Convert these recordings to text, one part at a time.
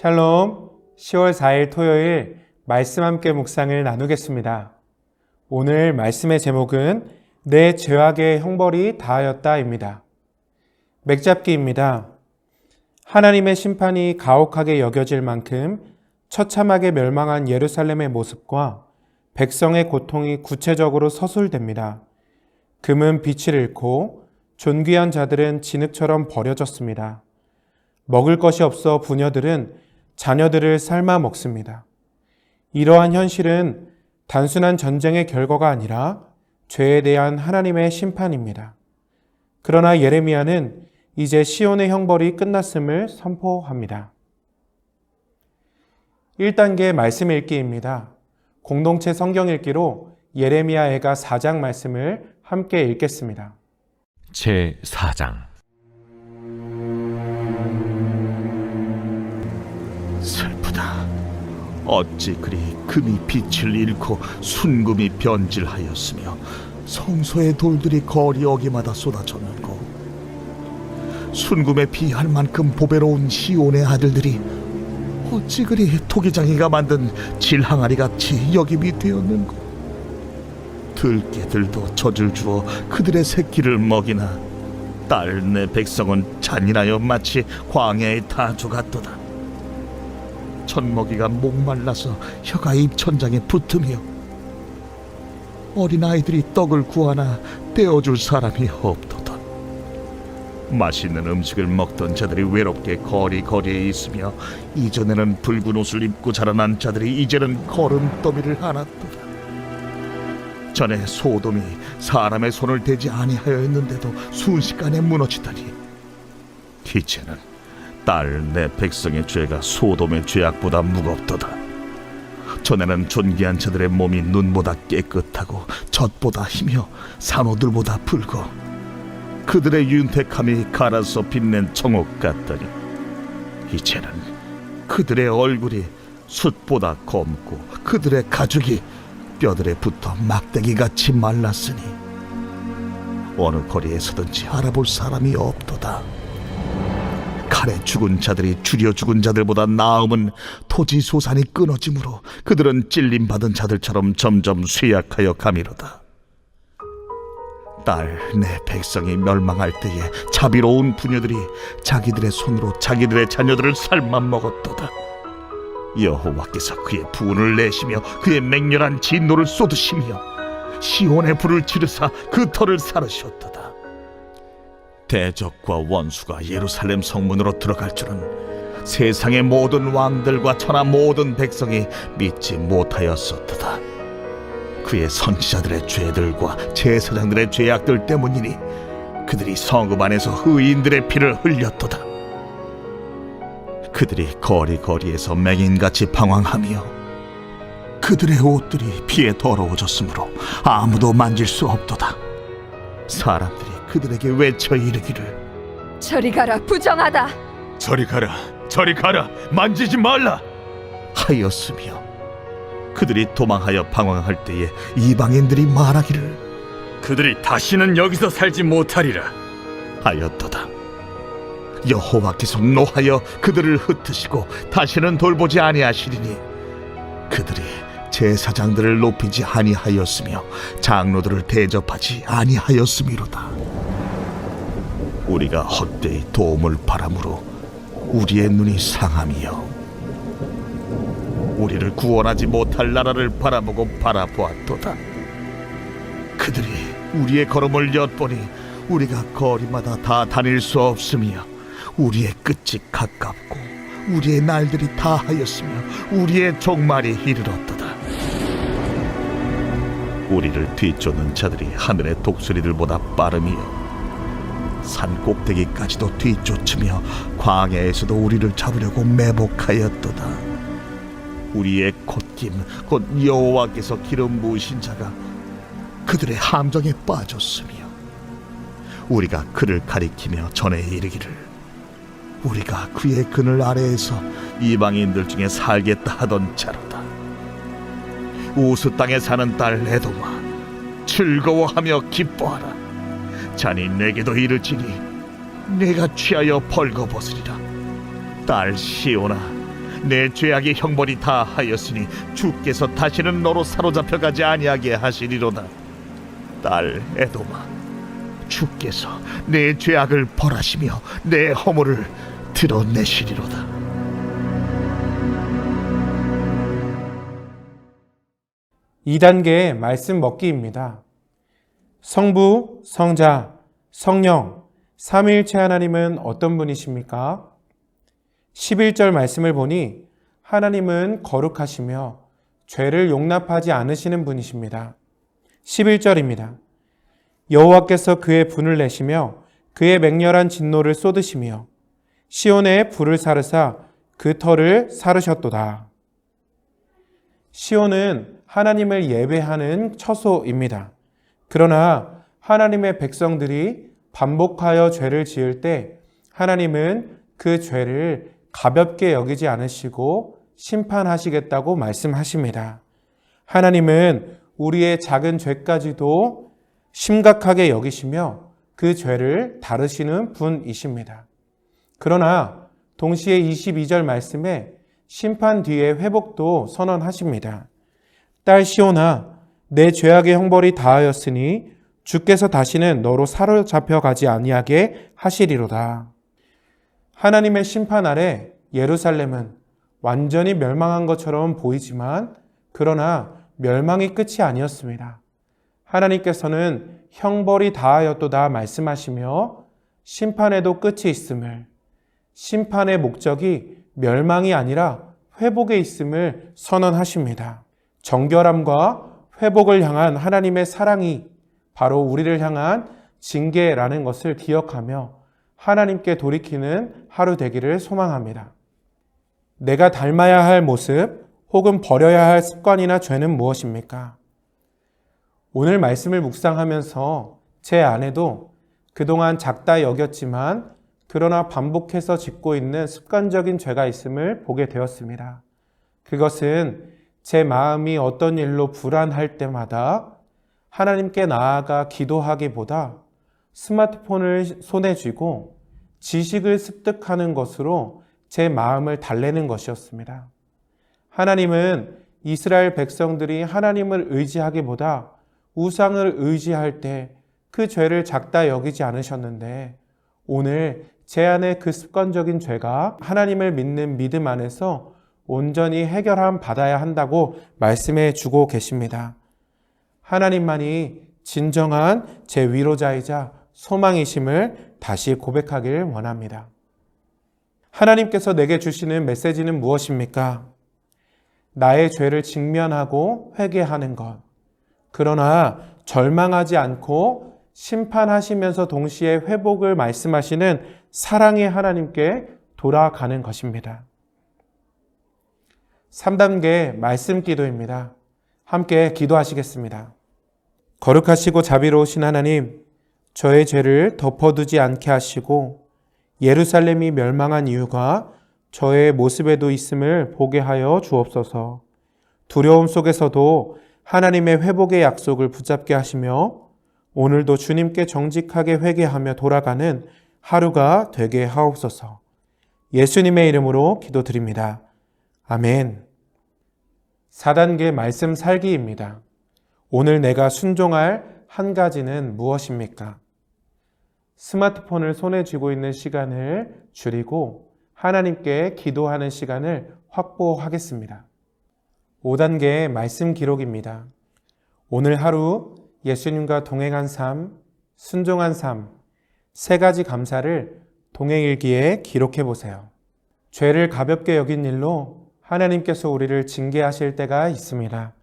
샬롬, 10월 4일 토요일 말씀 함께 묵상을 나누겠습니다. 오늘 말씀의 제목은 내 죄악의 형벌이 다하였다입니다. 맥잡기입니다. 하나님의 심판이 가혹하게 여겨질 만큼 처참하게 멸망한 예루살렘의 모습과 백성의 고통이 구체적으로 서술됩니다. 금은 빛을 잃고 존귀한 자들은 진흙처럼 버려졌습니다. 먹을 것이 없어 부녀들은 자녀들을 삶아 먹습니다. 이러한 현실은 단순한 전쟁의 결과가 아니라 죄에 대한 하나님의 심판입니다. 그러나 예레미야는 이제 시온의 형벌이 끝났음을 선포합니다. 1단계 말씀 읽기입니다. 공동체 성경 읽기로 예레미야애가 4장 말씀을 함께 읽겠습니다. 제4장. 슬프다. 어찌 그리 금이 빛을 잃고 순금이 변질하였으며 성소의 돌들이 거리 어기마다 쏟아졌는고, 순금에 비할 만큼 보배로운 시온의 아들들이 어찌 그리 토기장이가 만든 질항아리 같이 역임이 되었는고, 들깨들도 젖을 주어 그들의 새끼를 먹이나 딸 내 백성은 잔인하여 마치 광야의 타조 같도다. 젖먹이가 목말라서 혀가 입천장에 붙으며 어린아이들이 떡을 구하나 떼어줄 사람이 없도다. 맛있는 음식을 먹던 자들이 외롭게 거리거리에 있으며 이전에는 붉은 옷을 입고 자라난 자들이 이제는 거름더미를 안았도다. 전에 소돔이 사람의 손을 대지 아니하였는데도 순식간에 무너지더니 이제는 딸 내 백성의 죄가 소돔의 죄악보다 무겁도다. 전에는 존귀한 자들의 몸이 눈보다 깨끗하고 젖보다 희며 산호들보다 붉어 그들의 윤택함이 갈아서 빛낸 청옥 같더니 이제는 그들의 얼굴이 숯보다 검고 그들의 가죽이 뼈들에 붙어 막대기같이 말랐으니 어느 거리에서든지 알아볼 사람이 없도다. 칼에 죽은 자들이 줄여 죽은 자들보다 나음은 토지 소산이 끊어지므로 그들은 찔림받은 자들처럼 점점 쇠약하여 가미로다. 딸 내 백성이 멸망할 때에 자비로운 부녀들이 자기들의 손으로 자기들의 자녀들을 삶아 먹었도다. 여호와께서 그의 분을 내시며 그의 맹렬한 진노를 쏟으시며 시온의 불을 지르사 그 터를 사르셨도다. 대적과 원수가 예루살렘 성문으로 들어갈 줄은 세상의 모든 왕들과 천하 모든 백성이 믿지 못하였었도다. 그의 선지자들의 죄들과 제사장들의 죄악들 때문이니 그들이 성읍 안에서 의인들의 피를 흘렸도다. 그들이 거리거리에서 맹인같이 방황하며 그들의 옷들이 피에 더러워졌으므로 아무도 만질 수 없도다. 사람들이 그들에게 외쳐 이르기를 저리 가라, 부정하다. 저리 가라, 저리 가라, 만지지 말라 하였으며, 그들이 도망하여 방황할 때에 이방인들이 말하기를 그들이 다시는 여기서 살지 못하리라 하였도다. 여호와께서 노하여 그들을 흩으시고 다시는 돌보지 아니하시리니 그들이 제사장들을 높이지 아니하였으며 장로들을 대접하지 아니하였음이로다. 우리가 헛되이 도움을 바람으로 우리의 눈이 상함이여 우리를 구원하지 못할 나라를 바라보고 바라보았도다. 그들이 우리의 걸음을 엿보니 우리가 거리마다 다 다닐 수 없으며 우리의 끝이 가깝고 우리의 날들이 다하였으며 우리의 종말이 이르렀도다. 우리를 뒤쫓는 자들이 하늘의 독수리들보다 빠르며 산 꼭대기까지도 뒤쫓으며 광야에서도 우리를 잡으려고 매복하였도다. 우리의 콧김 곧 여호와께서 기름 부으신 자가 그들의 함정에 빠졌으며 우리가 그를 가리키며 전해 이르기를 우리가 그의 그늘 아래에서 이방인들 중에 살겠다 하던 자로다. 우스 땅에 사는 딸 에돔아, 즐거워하며 기뻐하라. 자니 내게도 이르지니 내가 취하여 벌거벗으리라. 딸 시온아, 내 죄악의 형벌이 다하였으니 주께서 다시는 너로 사로잡혀가지 아니하게 하시리로다. 딸 에도마, 주께서 내 죄악을 벌하시며 내 허물을 드러내시리로다. 이단계의 말씀 먹기입니다. 성부, 성자, 성령, 삼위일체 하나님은 어떤 분이십니까? 11절 말씀을 보니 하나님은 거룩하시며 죄를 용납하지 않으시는 분이십니다. 11절입니다. 여호와께서 그의 분을 내시며 그의 맹렬한 진노를 쏟으시며 시온에 불을 사르사 그 터를 사르셨도다. 시온은 하나님을 예배하는 처소입니다. 그러나 하나님의 백성들이 반복하여 죄를 지을 때 하나님은 그 죄를 가볍게 여기지 않으시고 심판하시겠다고 말씀하십니다. 하나님은 우리의 작은 죄까지도 심각하게 여기시며 그 죄를 다루시는 분이십니다. 그러나 동시에 22절 말씀에 심판 뒤에 회복도 선언하십니다. 딸 시온아, 내 죄악의 형벌이 다하였으니 주께서 다시는 너로 사로잡혀 가지 아니하게 하시리로다. 하나님의 심판 아래 예루살렘은 완전히 멸망한 것처럼 보이지만 그러나 멸망이 끝이 아니었습니다. 하나님께서는 형벌이 다하였도다 말씀하시며 심판에도 끝이 있음을, 심판의 목적이 멸망이 아니라 회복에 있음을 선언하십니다. 정결함과 회복을 향한 하나님의 사랑이 바로 우리를 향한 징계라는 것을 기억하며 하나님께 돌이키는 하루 되기를 소망합니다. 내가 닮아야 할 모습 혹은 버려야 할 습관이나 죄는 무엇입니까? 오늘 말씀을 묵상하면서 제 안에도 그동안 작다 여겼지만 그러나 반복해서 짓고 있는 습관적인 죄가 있음을 보게 되었습니다. 그것은 제 마음이 어떤 일로 불안할 때마다 하나님께 나아가 기도하기보다 스마트폰을 손에 쥐고 지식을 습득하는 것으로 제 마음을 달래는 것이었습니다. 하나님은 이스라엘 백성들이 하나님을 의지하기보다 우상을 의지할 때 그 죄를 작다 여기지 않으셨는데 오늘 제 안에 그 습관적인 죄가 하나님을 믿는 믿음 안에서 온전히 해결함 받아야 한다고 말씀해 주고 계십니다. 하나님만이 진정한 제 위로자이자 소망이심을 다시 고백하길 원합니다. 하나님께서 내게 주시는 메시지는 무엇입니까? 나의 죄를 직면하고 회개하는 것. 그러나 절망하지 않고 심판하시면서 동시에 회복을 말씀하시는 사랑의 하나님께 돌아가는 것입니다. 3단계 말씀 기도입니다. 함께 기도하시겠습니다. 거룩하시고 자비로우신 하나님, 저의 죄를 덮어두지 않게 하시고 예루살렘이 멸망한 이유가 저의 모습에도 있음을 보게 하여 주옵소서. 두려움 속에서도 하나님의 회복의 약속을 붙잡게 하시며 오늘도 주님께 정직하게 회개하며 돌아가는 하루가 되게 하옵소서. 예수님의 이름으로 기도드립니다. 아멘. 4단계 말씀 살기입니다. 오늘 내가 순종할 한 가지는 무엇입니까? 스마트폰을 손에 쥐고 있는 시간을 줄이고 하나님께 기도하는 시간을 확보하겠습니다. 5단계의 말씀 기록입니다. 오늘 하루 예수님과 동행한 삶, 순종한 삶, 3가지 감사를 동행일기에 기록해 보세요. 죄를 가볍게 여긴 일로 하나님께서 우리를 징계하실 때가 있습니다.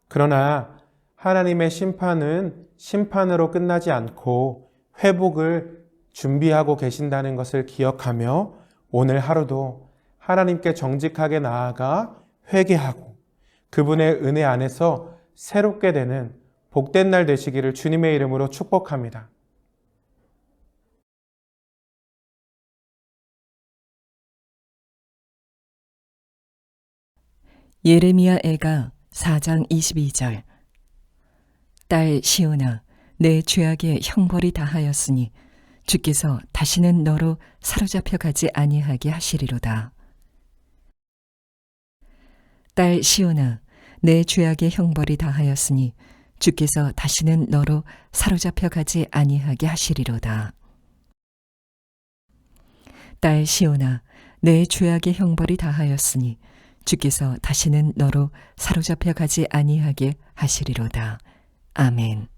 그러나 하나님의 심판은 심판으로 끝나지 않고 회복을 준비하고 계신다는 것을 기억하며 오늘 하루도 하나님께 정직하게 나아가 회개하고 그분의 은혜 안에서 새롭게 되는 복된 날 되시기를 주님의 이름으로 축복합니다. 예레미야 애가 4장 22절. 딸 시온아, 내 죄악의 형벌이 다하였으니 주께서 다시는 너로 사로잡혀 가지 아니하게 하시리로다. 딸 시온아, 내 죄악의 형벌이 다하였으니 주께서 다시는 너로 사로잡혀 가지 아니하게 하시리로다. 딸 시온아, 내 죄악의 형벌이 다하였으니 주께서 다시는 너로 사로잡혀 가지 아니하게 하시리로다. 아멘.